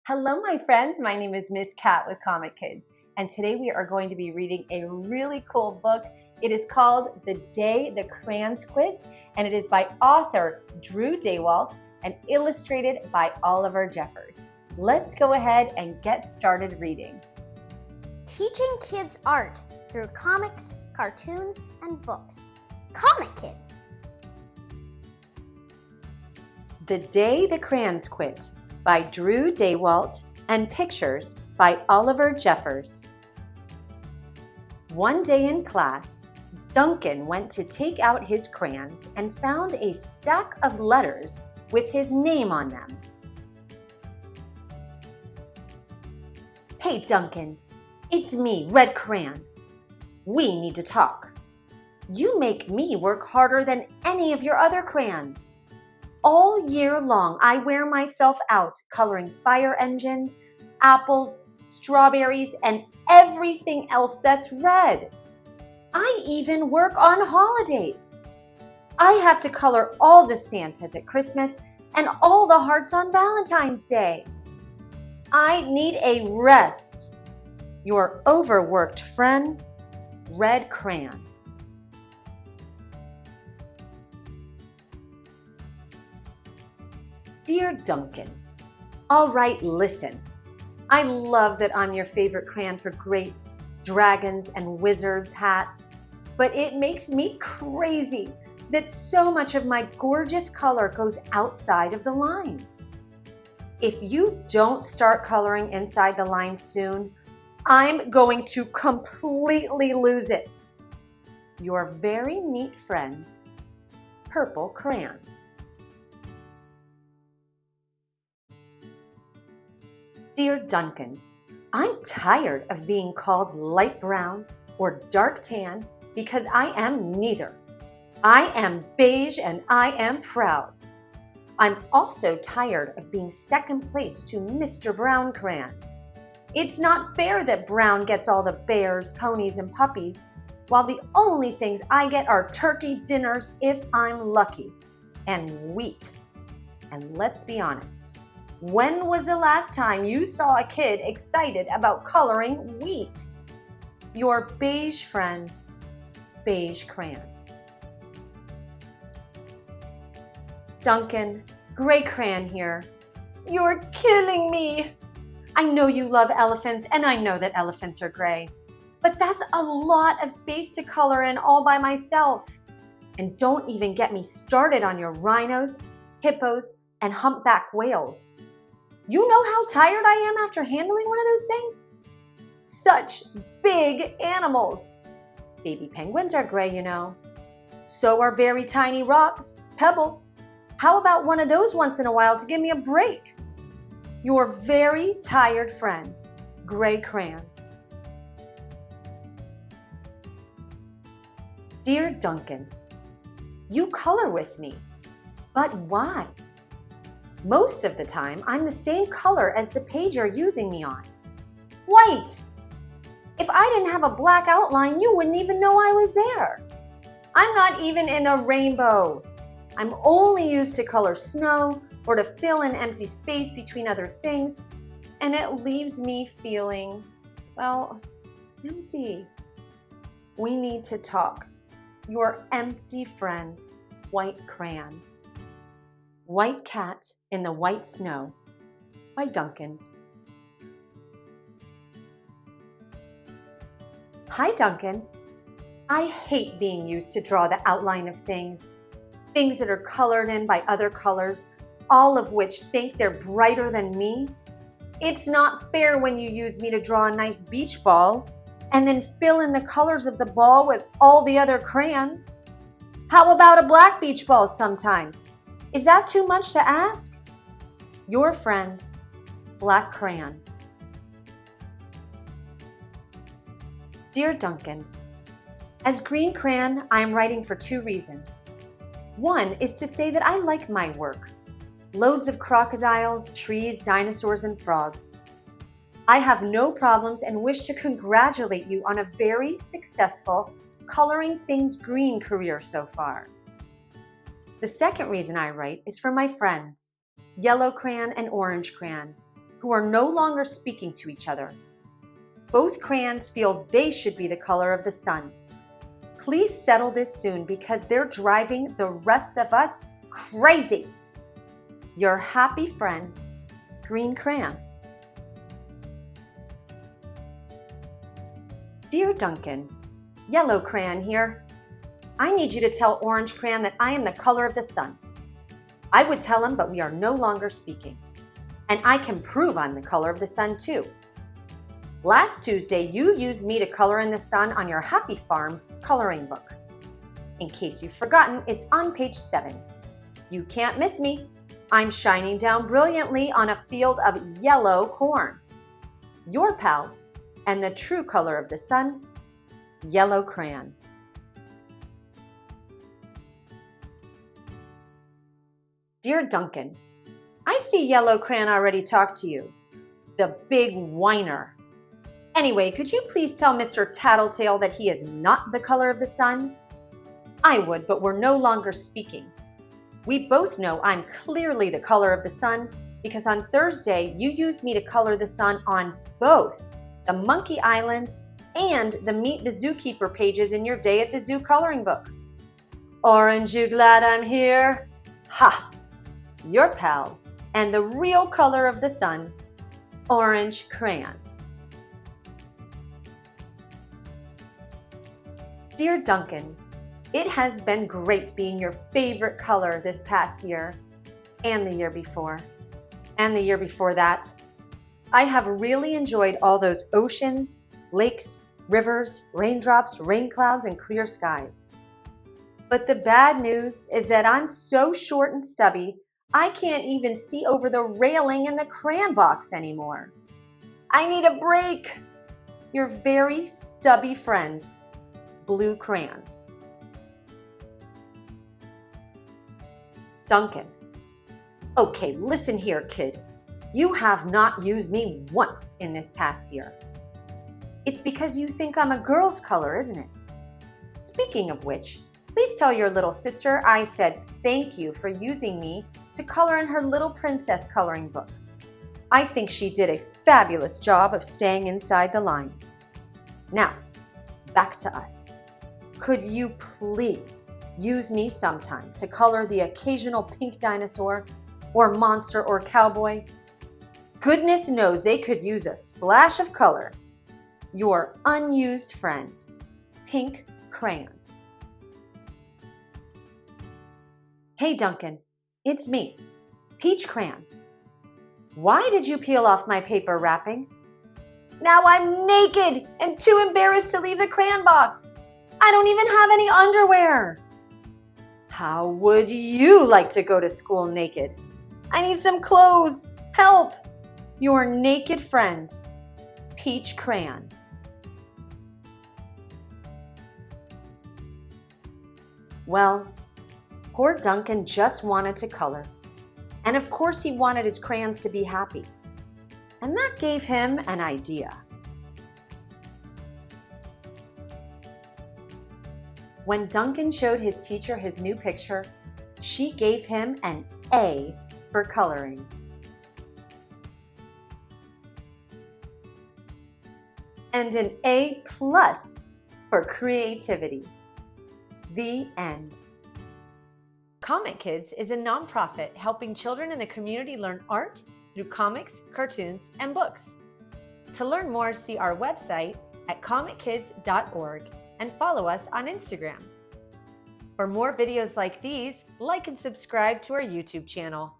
Hello, my friends. My name is Miss Cat with Comic Kids, and today we are going to be reading a really cool book. It is called The Day the Crayons Quit, and it is by author Drew Daywalt and illustrated by Oliver Jeffers. Let's go ahead and get started reading. Teaching kids art through comics, cartoons, and books. Comic Kids. The Day the Crayons Quit by Drew Daywalt and pictures by Oliver Jeffers. One day in class, Duncan went to take out his crayons and found a stack of letters with his name on them. "Hey, Duncan, it's me, Red Crayon. We need to talk. You make me work harder than any of your other crayons. All year long, I wear myself out coloring fire engines, apples, strawberries, and everything else that's red. I even work on holidays. I have to color all the Santas at Christmas and all the hearts on Valentine's Day. I need a rest. Your overworked friend, Red Crayon." Dear Duncan, all right, listen. I love that I'm your favorite crayon for grapes, dragons, and wizards hats, but it makes me crazy that so much of my gorgeous color goes outside of the lines. If you don't start coloring inside the lines soon, I'm going to completely lose it. Your very neat friend, Purple Crayon. Dear Duncan, I'm tired of being called light brown or dark tan because I am neither. I am beige and I am proud. I'm also tired of being second place to Mr. Brown Crayon. It's not fair that Brown gets all the bears, ponies, and puppies, while the only things I get are turkey dinners if I'm lucky, and wheat. And let's be honest. When was the last time you saw a kid excited about coloring wheat? Your beige friend, Beige Crayon. Duncan, Gray Crayon here. You're killing me. I know you love elephants, and I know that elephants are gray, but that's a lot of space to color in all by myself. And don't even get me started on your rhinos, hippos, and humpback whales. You know how tired I am after handling one of those things? Such big animals. Baby penguins are gray, you know. So are very tiny rocks, pebbles. How about one of those once in a while to give me a break? Your very tired friend, Gray Crayon. Dear Duncan, you color with me, but why? Most of the time, I'm the same color as the page you're using me on. White! If I didn't have a black outline, you wouldn't even know I was there. I'm not even in a rainbow. I'm only used to color snow or to fill in empty space between other things, and it leaves me feeling, well, empty. We need to talk. Your empty friend, White Crayon. White Cat in the White Snow by Duncan. Hi, Duncan. I hate being used to draw the outline of things that are colored in by other colors, all of which think they're brighter than me. It's not fair when you use me to draw a nice beach ball and then fill in the colors of the ball with all the other crayons. How about a black beach ball sometimes? Is that too much to ask? Your friend, Black Crayon. Dear Duncan, as Green Crayon, I am writing for two reasons. One is to say that I like my work. Loads of crocodiles, trees, dinosaurs, and frogs. I have no problems and wish to congratulate you on a very successful coloring things green career so far. The second reason I write is for my friends, Yellow Crayon and Orange Crayon. who are no longer speaking to each other. Both crayons feel they should be the color of the sun. Please settle this soon because they're driving the rest of us crazy. Your happy friend, Green Crayon. Dear Duncan, Yellow Crayon here. I need you to tell Orange Crayon that I am the color of the sun. I would tell him, but we are no longer speaking. And I can prove I'm the color of the sun too. Last Tuesday, you used me to color in the sun on your Happy Farm coloring book. In case you've forgotten, it's on page 7. You can't miss me. I'm shining down brilliantly on a field of yellow corn. Your pal, and the true color of the sun, Yellow Crayon. Dear Duncan, I see Yellow Crayon already talked to you. The big whiner. Anyway, could you please tell Mr. Tattletale that he is not the color of the sun? I would, but we're no longer speaking. We both know I'm clearly the color of the sun because on Thursday you used me to color the sun on both the Monkey Island and the Meet the Zookeeper pages in your Day at the Zoo coloring book. Orange, you glad I'm here? Ha! Your pal and the real color of the sun, Orange Crayon. Dear Duncan, it has been great being your favorite color this past year, and the year before, and the year before that. I have really enjoyed all those oceans, lakes, rivers, raindrops, rain clouds, and clear skies. But the bad news is that I'm so short and stubby, I can't even see over the railing in the crayon box anymore. I need a break. Your very stubby friend, Blue Crayon. Duncan. Okay, listen here, kid. You have not used me once in this past year. It's because you think I'm a girl's color, isn't it? Speaking of which, please tell your little sister I said thank you for using me to color in her Little Princess coloring book. I think she did a fabulous job of staying inside the lines. Now, back to us. Could you please use me sometime to color the occasional pink dinosaur or monster or cowboy? Goodness knows they could use a splash of color. Your unused friend, Pink Crayon. Hey Duncan, it's me, Peach Crayon. Why did you peel off my paper wrapping? Now I'm naked and too embarrassed to leave the crayon box. I don't even have any underwear. How would you like to go to school naked? I need some clothes. Help! Your naked friend, Peach Crayon. Well, poor Duncan just wanted to color. And of course he wanted his crayons to be happy. And that gave him an idea. When Duncan showed his teacher his new picture, she gave him an A for coloring. And an A+ for creativity. The end. Comic Kids is a nonprofit helping children in the community learn art through comics, cartoons, and books. To learn more, see our website at comickids.org and follow us on Instagram. For more videos like these, like and subscribe to our YouTube channel.